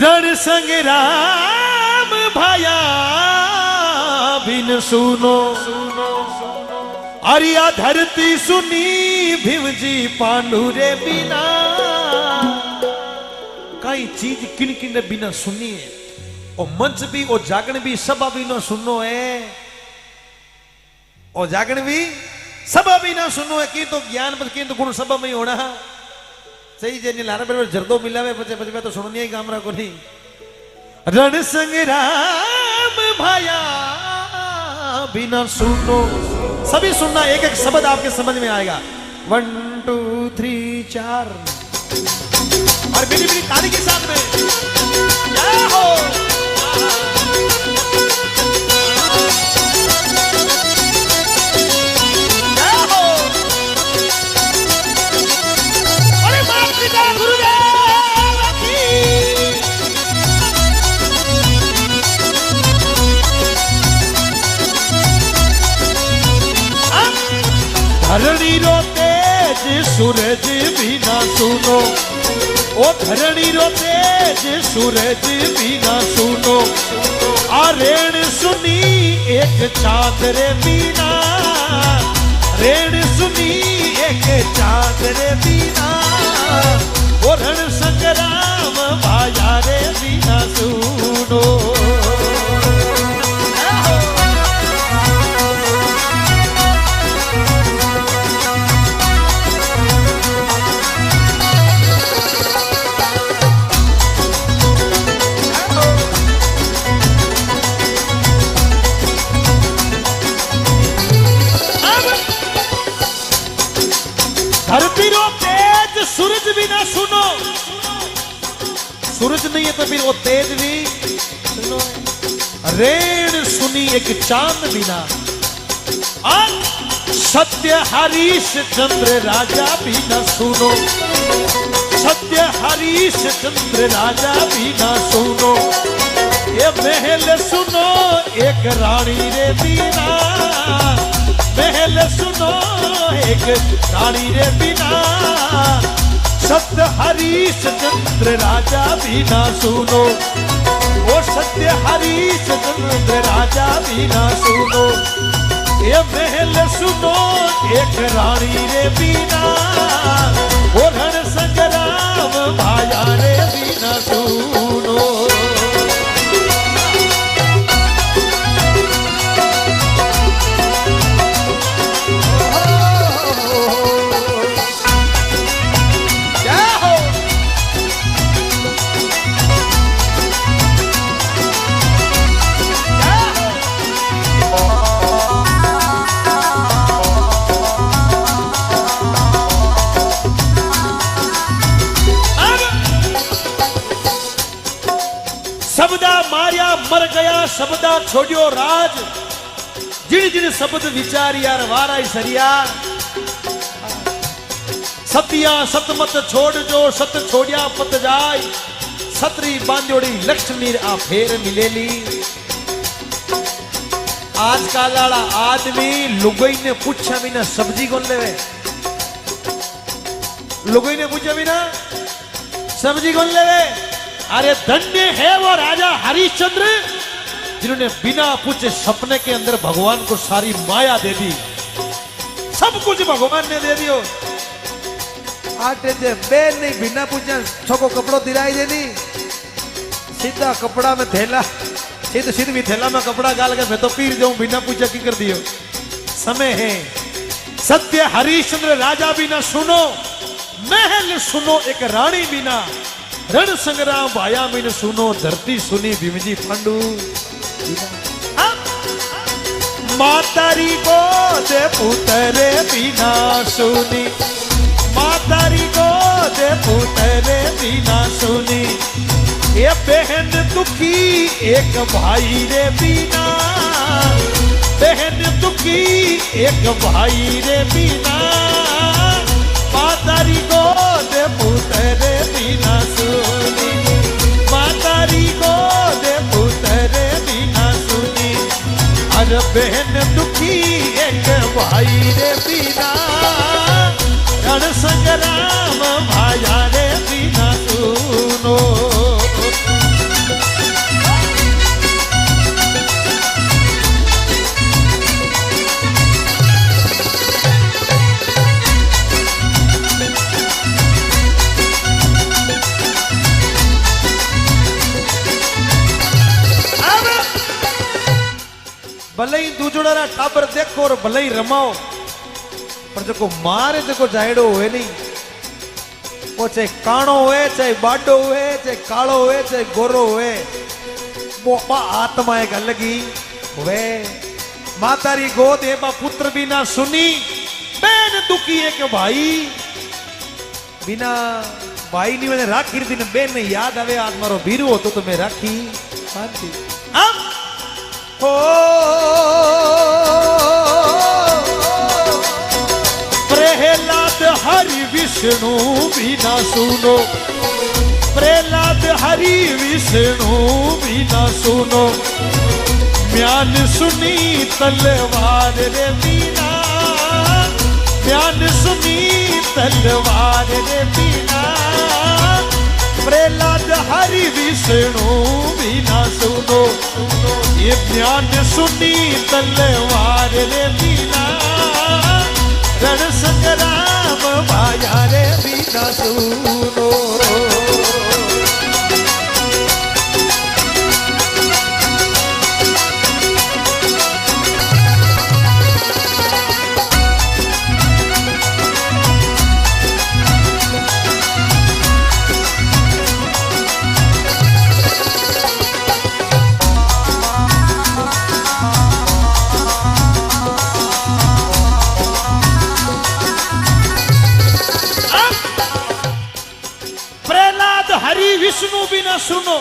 रण संग्राम भाया बिन सुनो अरिया धरती सुनी भीम जी पांडु रे बिना कई चीज किन किन बिना सुनी है और मंच भी और जागरण भी सब अभी ना सुनो है और जागरण भी सब अभी ना सुनो है कि तो ज्ञान पर कि तो गुण सब में होना सही जे ने लारा बराबर जरदो मिलावे पछे पछे तो सुनो नहीं गामरा को नहीं रण संग्राम भाया बिना सुनो सभी सुनना एक एक शब्द आपके समझ में आएगा 1 2 3 4 और मेरी मेरी ताली के साथ में जय हो जय हो अरे मां पिता गुरुदेव की धरणी रो तेज सूरज बिना सुनो ओ धरणी रो तेज सूरज बिना सुनो आ रेण सुनी एक चांद रे बिना रेण सुनी एक चांद रे बिना ओ रण संग्राम भाया रे बिना सुनो धरती रो तेज सूरज भी ना सुनो सूरज नहीं है तो फिर वो तेज भी सुनो रेण सुनी एक चांद बिना सत्य हरीश चंद्र राजा भी ना सुनो सत्य हरीश चंद्र राजा भी ना सुनो ये महल सुनो एक रानी रे बिना महल सुनो एक रानी रे बिना सत्य हरीश चंद्र राजा बिना सुनो वो सत्य हरीश चंद्र राजा बिना सुनो ये महल सुनो एक रानी रे बिना वो रण संग्राम भाया रे बिना सुनो शब्दा मारिया मर गया शब्दा छोड़ियो राज जिन जिन शब्द विचारिया वारा सरिया सतिया सतमत छोड़ जो सत छोड़िया पत जाय सतरी बांधोड़ी लक्ष्मी आ फेर मिलेली आज का लाड़ा आदमी लुगई ने पूछा बिना सब्जी कौन लेवे लुगई ने पूछा बिना सब्जी कौन लेवे अरे धन्य है वो राजा हरिश्चंद्र जिन्होंने बिना पूछे सपने के अंदर भगवान को सारी माया दे दी सब कुछ भगवान ने दे दियो आटे जे बेन नहीं बिना पूछे छोको कपड़ो दिलाई देनी सीधा कपड़ा में थैला सीध भी थैला में कपड़ा गाल के मैं तो पीर जाऊं बिना पूछे की कर दियो समय है सत्य हरिश्चंद्र राजा भी ना सुनो महल सुनो एक रानी बिना रण संग्राम भाया में सुनो धरती सुनी भीमजी पांडु मातारी गोद पुतरे बिना सुनी मातारी गोद पुतरे बिना सुनी ये बहन दुखी एक भाई रे बिना बहन दुखी एक भाई रे बिना मातारी गोद पुतरे बिना सुनी मातारी गोद पुतरे बिना सुनी अरे बहन दुखी एक भाई रे बिना रण संग्राम भाया रे बिना सुनो भले ही दूजड़ा टाबर देखो और भले ही रमाओ, पर जो मारे जो जायड़ो हुए नहीं, वो चाहे काणो हुए, चाहे बाडो हुए, चाहे कालो हुए, चाहे गोरो हुए, वो आत्मा एक अलग ही हुए। मातारी गोद एबा पुत्र बिना सुनी, बेन दुखी है कि भाई बिना भाई नहीं मैंने राखी दिन बेन ने याद आवे, आज मारो वीरू हो तो मैं राखी बांधी। अब हो प्रहलाद हरि विष्णु बिना सुनो, प्रहलाद हरि विष्णु बिना सुनो, म्यान सुनी तलवार रे बिना, म्यान सुनी तलवार रे बिना, प्रहलाद हरि विष्णु बिना सुनो, ये म्यान सुनी तलवार रे बिना, रण संग्राम माया रे बिना सुनो। हरि विष्णु बिना सुनो,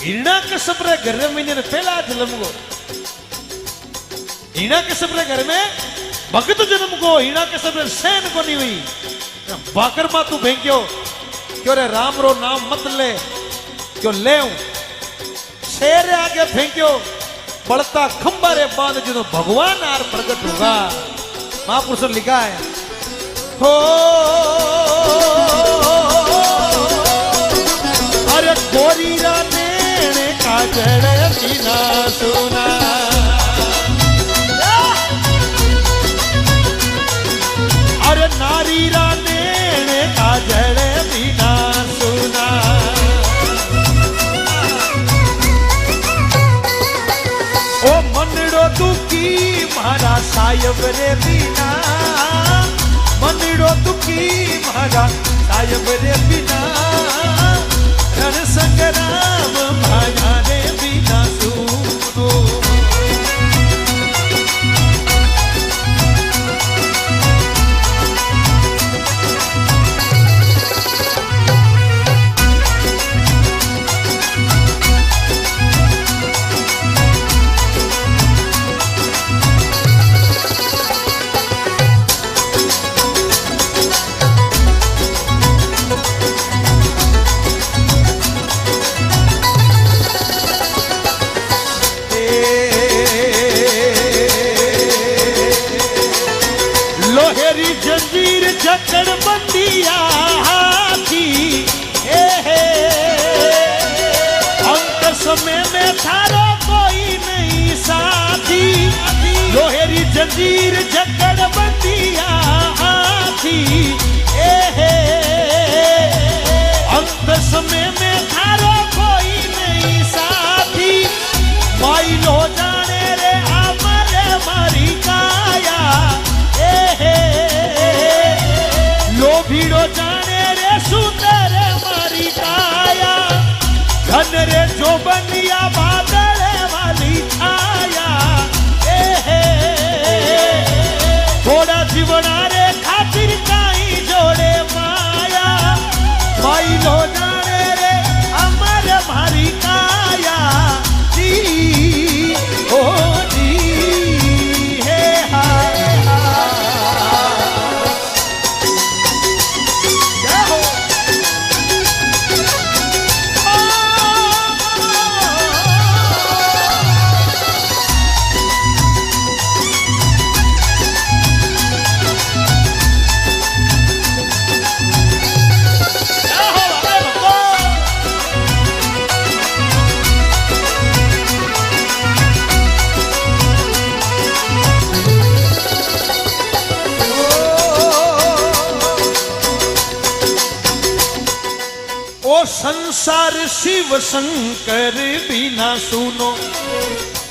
हिरणा कश्यप रे घर में ने पहला जन्म को, हिरणा कश्यप रे घर में भक्त जन्म को, हिरणा कश्यप रे सैन को नहीं हुई, बाकर मा तू भेंक्यो क्यों रे राम रो नाम मत ले, क्यों ले शेर आगे फेंक्यो, बढ़ता खंबा रे बांध जो भगवान आर प्रकट होगा। महापुरुष ने लिखा है हो अरे गोरी रा नेणे काजल बिना सुना, अरे नारी रा नेणे काजल बिना सुना, ओ मनड़ो दुखी मारा सायब रे बिना, मनड़ो दुखी मारा सायब रे बिना, रण संग्राम माया रे बिना सुनो। जंजीर जकड़ बंदिया हाथी, अंत समय में थारो कोई नहीं साथी, लोहेरी जंजीर जकड़ बंदिया हाथी, अंत समय में थारो कोई नहीं साथी, माई लो जाने रे अमर मारी काया, भीड़ो जाने रे सुंदर मारी काया, धन रे जो बनिया बादल वाली छाया, थोड़ा जीवना रे खातिर काई जोड़े माया, माई लो जाने रे अमर मारी काया, जी ओ जी हे हा संसार शिव शंकर बिना सुनो,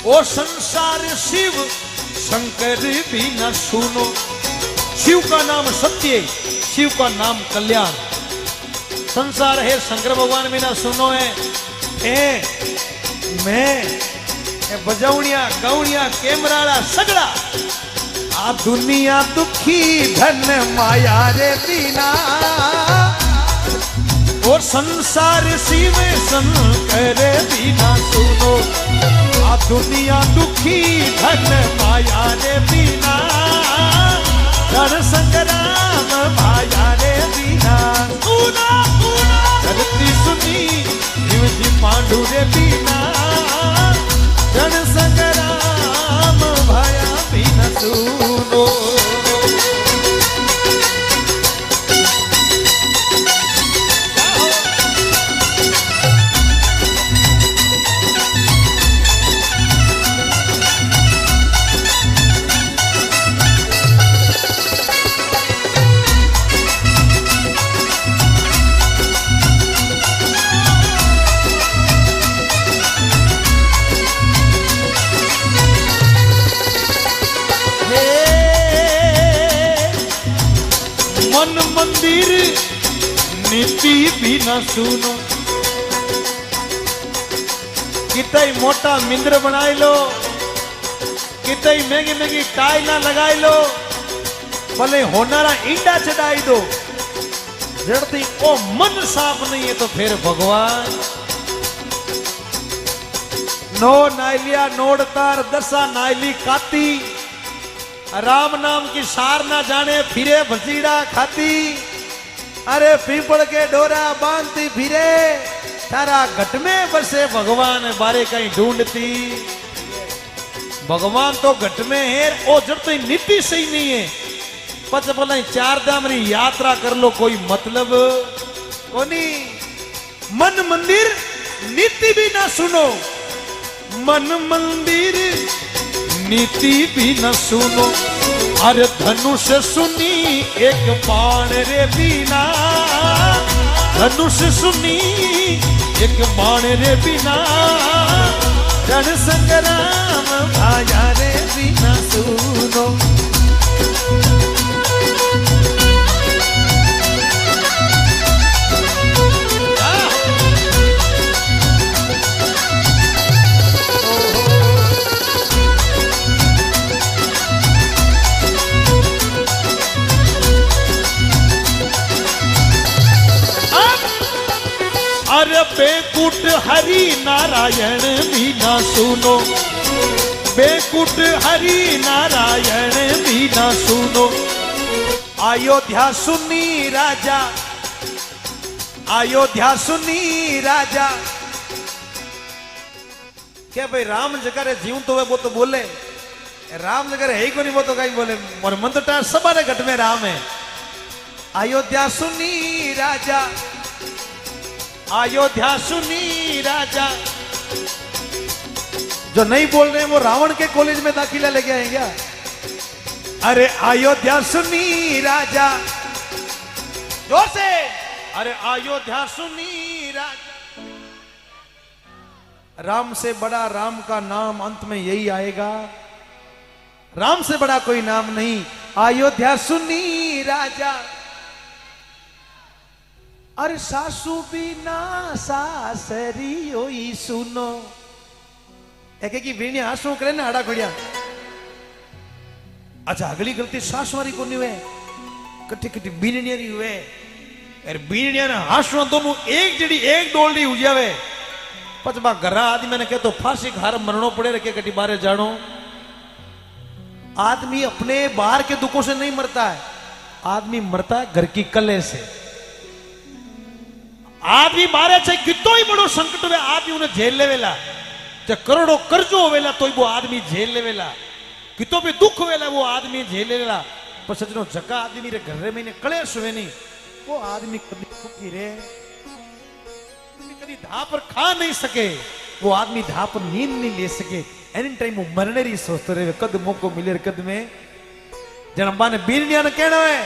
ओ संसार शिव शंकर भी न सुनो। शिव का नाम सत्य, शिव का नाम कल्याण। संसार है शंकर भगवान भी ना सुनो है मैं बजावणिया गौणिया कैमराड़ा सगड़ा। आ दुनिया दुखी धन माया रे बिना। और संसार शिव शंकर बिना सुनो। आ दुनिया दुखी धन माया रे बिना। रण संग्राम माया रे बिना सुना। धरती सुनी शिव जी पांडु रे बिना। रण संग्राम भाया बिना सुनो। मन मंदिर नीति भी न सुनो। कितई मोटा मिंद्र बनाई लो, कितई महंगी महंगी टाई ना लगाई लो, भले होनारा ईंडा चढ़ाई दो, जड़ती ओ मन साफ नहीं है तो फिर भगवान। नो नाइलिया नोड़तार दसा नाइली काती। राम नाम की सार ना जाने फिरे भसीड़ा खाती। अरे पीपल के डोरा बांधती फिरे। तारा घट में बसे भगवान बारे कहीं ढूंढती। भगवान तो घट में है ओ जब तो नीति सही नहीं है। पच बोला 4 धाम री यात्रा कर लो कोई मतलब कोनी। मन मंदिर नीति भी ना सुनो। मन मंदिर नीति भी न सुनो। अरे धनुष सुनी एक बाण रे बिना। धनुष सुनी एक बाण रे बिना। रण संग्राम भाया रे बिना सुनो। अरे बेकुट हरि नारायण भी ना सुनो। बेकुट हरि नारायण भी ना सुनो। अयोध्या सुनी राजा। अयोध्या सुनी राजा। क्या भाई राम जगह जीव तो है वो तो बोले। राम जगह है ही को नहीं वो तो कहीं बोले। और मन तो सबारे घट में राम है। अयोध्या सुनी राजा। अयोध्या सुनी राजा। जो नहीं बोल रहे हैं वो रावण के कॉलेज में दाखिला लेके आए क्या? अरे अयोध्या सुनी राजा जोर से। अरे अयोध्या सुनी राजा। राम से बड़ा राम का नाम अंत में यही आएगा। राम से बड़ा कोई नाम नहीं। अयोध्या सुनी राजा। अरे सासू बिना सासरी होई सुनो। एक की वीणी आंसू करे ना आड़ा खड़िया। अच्छा अगली गलती सासवारी को नहीं हुए। कट्टी कट्टी बीनिया नहीं हुए। अरे बीनिया ना आंसू दोनों एक जड़ी एक डोलडी हो जावे। पचबा घरा आदमी मैंने कह तो फांसी घर मरनो पड़े रखे कटी बारे जानो। आदमी अपने बाहर के दुखों से नहीं मरता है। आदमी मरता है घर की कले से। आदमी मारे चाहे कितो ही बड़ो संकट में आदमी उन्हें झेल ले वेला। चाहे करोड़ों कर्जो वेला तो वो आदमी झेल ले वेला। कितो भी दुख वेला वो आदमी झेल ले वेला। पर सजनो जका आदमी रे घर में कलेश हुए नहीं वो आदमी कभी सुखी रे। कभी धा पर खा नहीं सके वो आदमी धा पर नींद नहीं ले सके। एनी टाइम वो मरने री सोचते रहे कद मौको मिले कद में। जनबा ने बीरनिया ने कहना है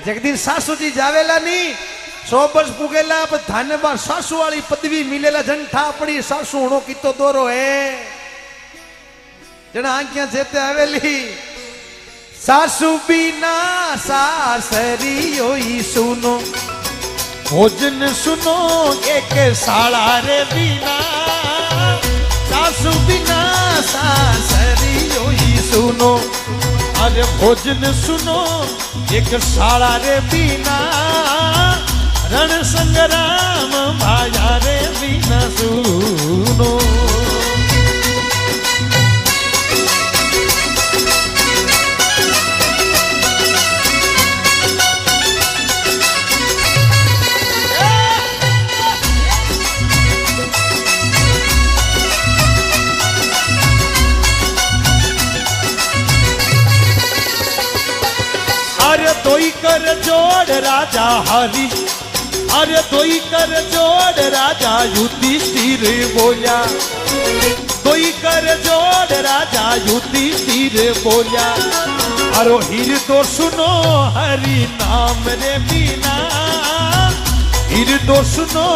जगदीश सासू जी जावेला नहीं 100 वर्ष पुगेला पर थाने बार सासू वाली पदवी मिलेला जन ठा पड़ी सासू होनो की तो दोरो है। जना आंखियां जेते आवेली सासू बिना सासरी होई सुनो भोजन सुनो एक साड़ा रे बिना सासू बिना सासरी होई सुनो अरे भोजन सुनो एक साड़ा रे बिना रण संग्राम भाया रे बिना सुनो अरे दोई कर जोड़ राजा हरि अरे दोई कर जोड़ राजा युधिष्ठिर बोला दोई कर जोड़ राजा युधिष्ठिर बोला अरे हिर तो सुनो हरि नाम रे बिना हिर तो सुनो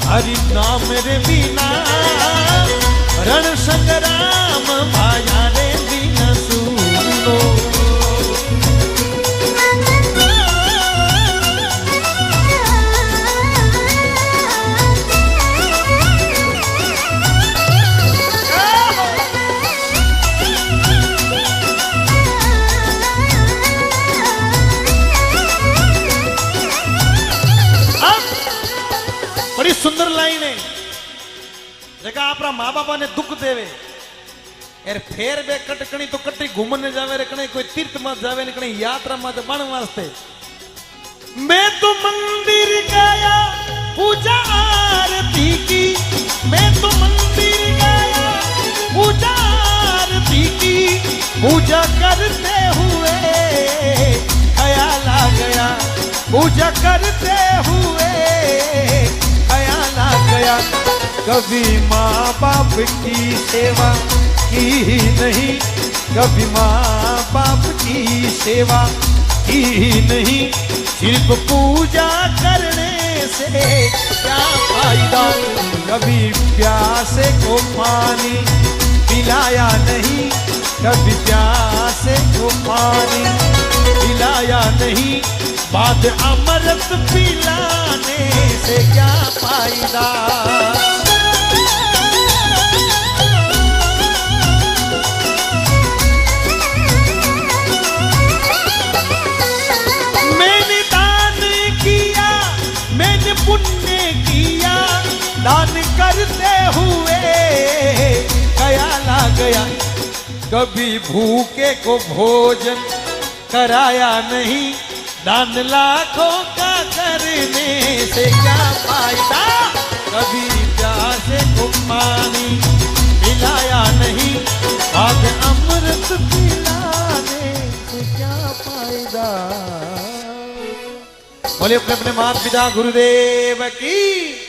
हरि नाम रे बिना रण संग्राम भाया रे बिना सुनो बड़ी सुंदर लाइन है जगह आपरा माँ बापा ने दुख देवे यार फेर बे कटकणी तो कटी घूमने जावे रे कणे कोई तीर्थ में जावे ने कणे यात्रा में तो बण वास्ते मैं तो मंदिर गया पूजा आरती की मैं तो मंदिर गया पूजा आरती की पूजा करते हुए ख्याल आ गया पूजा करते हुए गया कभी माँ बाप की सेवा की ही नहीं कभी माँ बाप की सेवा की ही नहीं सिर्फ पूजा करने से क्या फायदा कभी प्यासे को पानी पिलाया नहीं कभी प्यासे को पानी पिलाया नहीं बाद अमृत पिलाने से क्या फायदा मैंने दान किया मैंने पुण्य किया दान करते हुए ख्याल आ गया कभी भूखे को भोजन कराया नहीं दान लाखों का करने से क्या फायदा कभी प्यासे को पानी पिलाया नहीं आज अमृत पिलाने से क्या फायदा बोले अपने अपने माता पिता गुरुदेव की